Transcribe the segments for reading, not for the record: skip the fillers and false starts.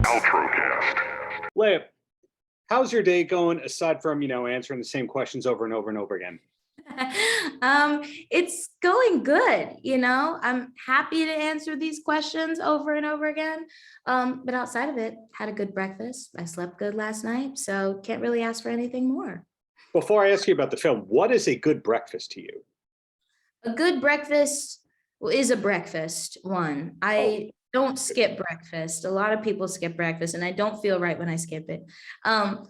Paltrocast. Laya, how's your day going aside from, answering the same questions over and over and over again? It's going good. I'm happy to answer these questions over and over again. But outside of it, had a good breakfast. I slept good last night, so can't really ask for anything more. Before I ask you about the film, what is a good breakfast to you? A good breakfast is a breakfast one. I don't skip breakfast. A lot of people skip breakfast, and I don't feel right when I skip it.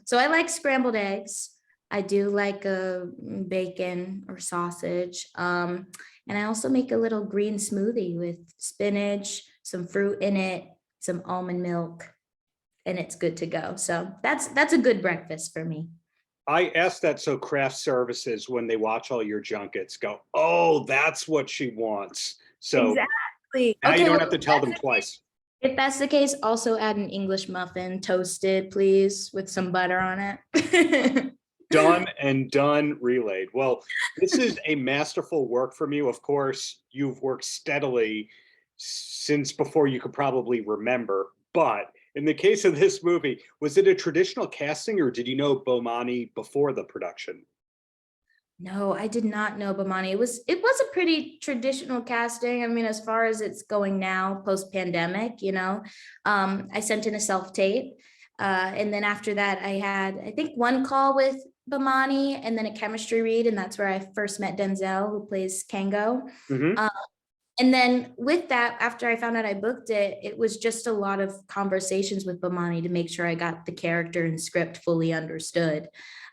So I like scrambled eggs. I do like a bacon or sausage. And I also make a little green smoothie with spinach, some fruit in it, some almond milk, and it's good to go. So that's a good breakfast for me. I ask that so craft services, when they watch all your junkets, go, oh, that's what she wants. So Exactly. now Okay, you don't well, have to tell them twice. if that's the case, also add an English muffin, toasted, please, with some butter on it. Done and done, relayed. Well, this is a masterful work from you. Of course, you've worked steadily since before you could probably remember. But in the case of this movie, was it a traditional casting, or did you know Bomani before the production? No, I did not know Bomani. It was a pretty traditional casting. I mean, as far as it's going now, post-pandemic, I sent in a self-tape. And then after that, I had, I think, one call with Bomani and then a chemistry read. And that's where I first met Denzel, who plays Kango. Mm-hmm. And then with that, after I found out I booked it, it was just a lot of conversations with Bomani to make sure I got the character and script fully understood.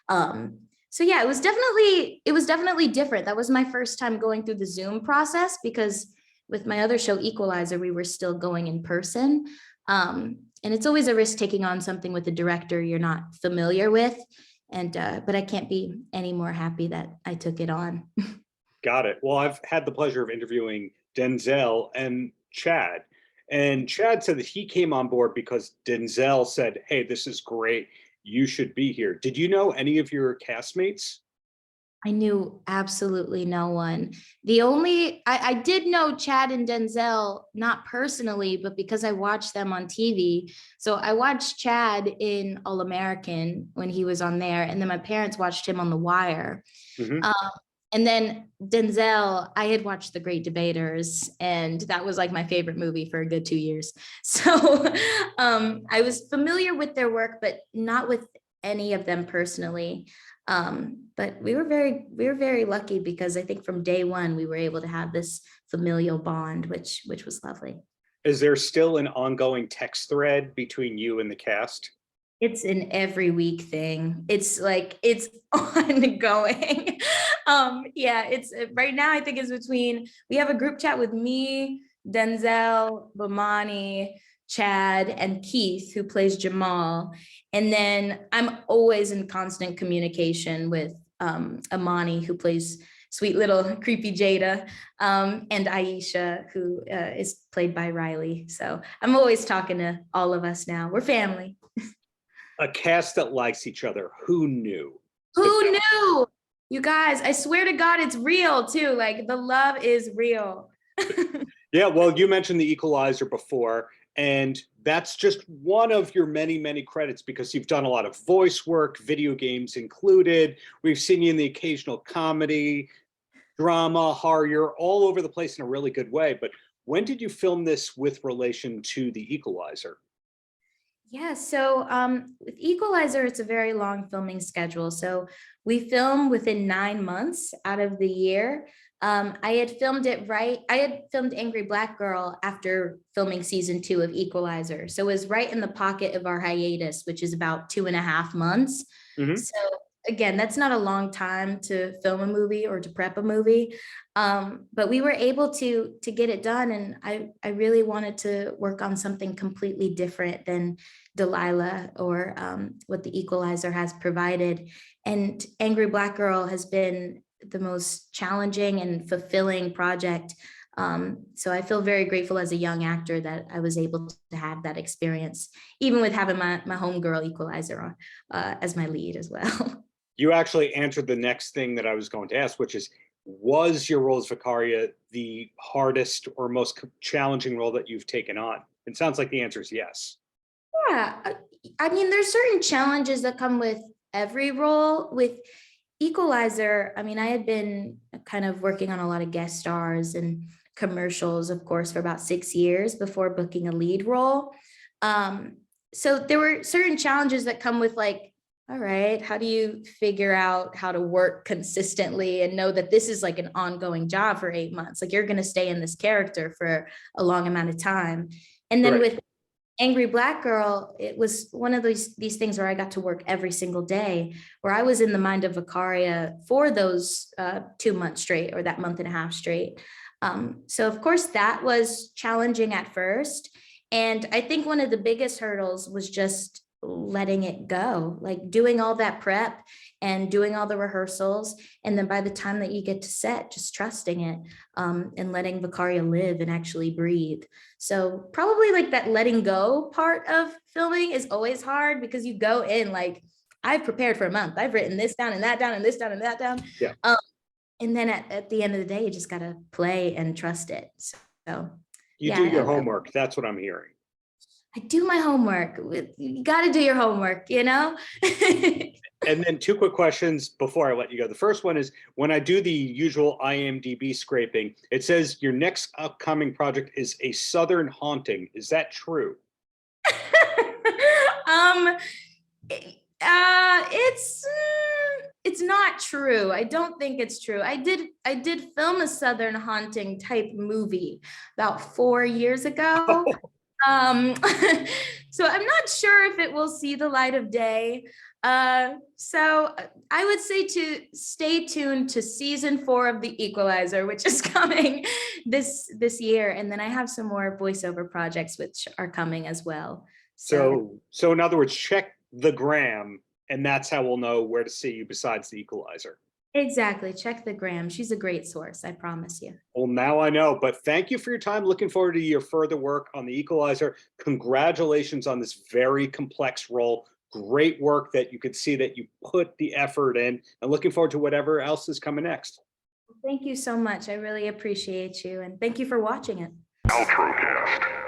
So yeah, it was definitely different. That was my first time going through the Zoom process, because with my other show, Equalizer, we were still going in person. And it's always a risk taking on something with a director you're not familiar with. And but I can't be any more happy that I took it on. Got it. Well, I've had the pleasure of interviewing Denzel and Chad. And Chad said that he came on board because Denzel said, hey, this is great. You should be here. Did you know any of your castmates? I knew absolutely no one. I did know Chad and Denzel, not personally, but because I watched them on TV. So I watched Chad in All American when he was on there. And then my parents watched him on The Wire. Mm-hmm. And then Denzel, I had watched The Great Debaters, and that was like my favorite movie for a good 2 years. So I was familiar with their work, but not with any of them personally. But we were very lucky, because I think from day one we were able to have this familial bond, which was lovely. Is there still an ongoing text thread between you and the cast? It's an every week thing. It's like, it's ongoing. Yeah, it's right now, I think it's we have a group chat with me, Denzel, Bomani, Chad, and Keith, who plays Jamal. And then I'm always in constant communication with Amani, who plays sweet little creepy Jada, and Aisha, who is played by Riley. So I'm always talking to all of us now. We're family. A cast that likes each other. Who knew? Who knew? You guys, I swear to God, it's real too. Like, the love is real. Yeah, well, you mentioned the Equalizer before, and that's just one of your many, many credits, because you've done a lot of voice work, video games included. We've seen you in the occasional comedy, drama, horror. You're all over the place in a really good way. But when did you film this with relation to the Equalizer? Yeah, so with Equalizer, it's a very long filming schedule. So we film within 9 months out of the year. I had filmed Angry Black Girl after filming season 2 of Equalizer. So it was right in the pocket of our hiatus, which is about 2.5 months. Mm-hmm. So again, that's not a long time to film a movie or to prep a movie. But we were able to get it done. And I really wanted to work on something completely different than Delilah or what the Equalizer has provided. And Angry Black Girl has been the most challenging and fulfilling project. So I feel very grateful as a young actor that I was able to have that experience, even with having my homegirl Equalizer as my lead as well. You actually answered the next thing that I was going to ask, which is, was your role as Vicaria the hardest or most challenging role that you've taken on? It sounds like the answer is yes. Yeah, I mean, there's certain challenges that come with every role. With Equalizer, I mean, I had been kind of working on a lot of guest stars and commercials, of course, for about 6 years before booking a lead role. So there were certain challenges that come with, like, all right, how do you figure out how to work consistently and know that this is like an ongoing job for 8 months? Like, you're going to stay in this character for a long amount of time. And then Right. with Angry Black Girl, it was one of these things where I got to work every single day, where I was in the mind of Vicaria for those 2 months straight, or that month and a half straight. So of course that was challenging at first. And I think one of the biggest hurdles was just letting it go, like doing all that prep and doing all the rehearsals. And then by the time that you get to set, just trusting it, and letting Vicaria live and actually breathe. So probably like that letting go part of filming is always hard, because you go in like, I've prepared for a month. I've written this down and that down and this down and that down. Yeah. And then at the end of the day, you just got to play and trust it. So You yeah, do your homework. That's what I'm hearing. I do my homework. You got to do your homework, you know? And then 2 quick questions before I let you go. The first one is, when I do the usual IMDb scraping, it says your next upcoming project is A Southern Haunting. Is that true? It's not true. I don't think it's true. I did film a Southern Haunting type movie about 4 years ago. So I'm not sure if it will see the light of day. So I would say to stay tuned to season 4 of The Equalizer, which is coming this year. And then I have some more voiceover projects which are coming as well. So in other words, check the gram, and that's how we'll know where to see you besides The Equalizer. Exactly. Check the gram. She's a great source, I promise you. Well, now I know, but thank you for your time. Looking forward to your further work on The Equalizer. Congratulations on this very complex role. Great work that you could see that you put the effort in, and looking forward to whatever else is coming next. Thank you so much. I really appreciate you. And thank you for watching it. Paltrocast.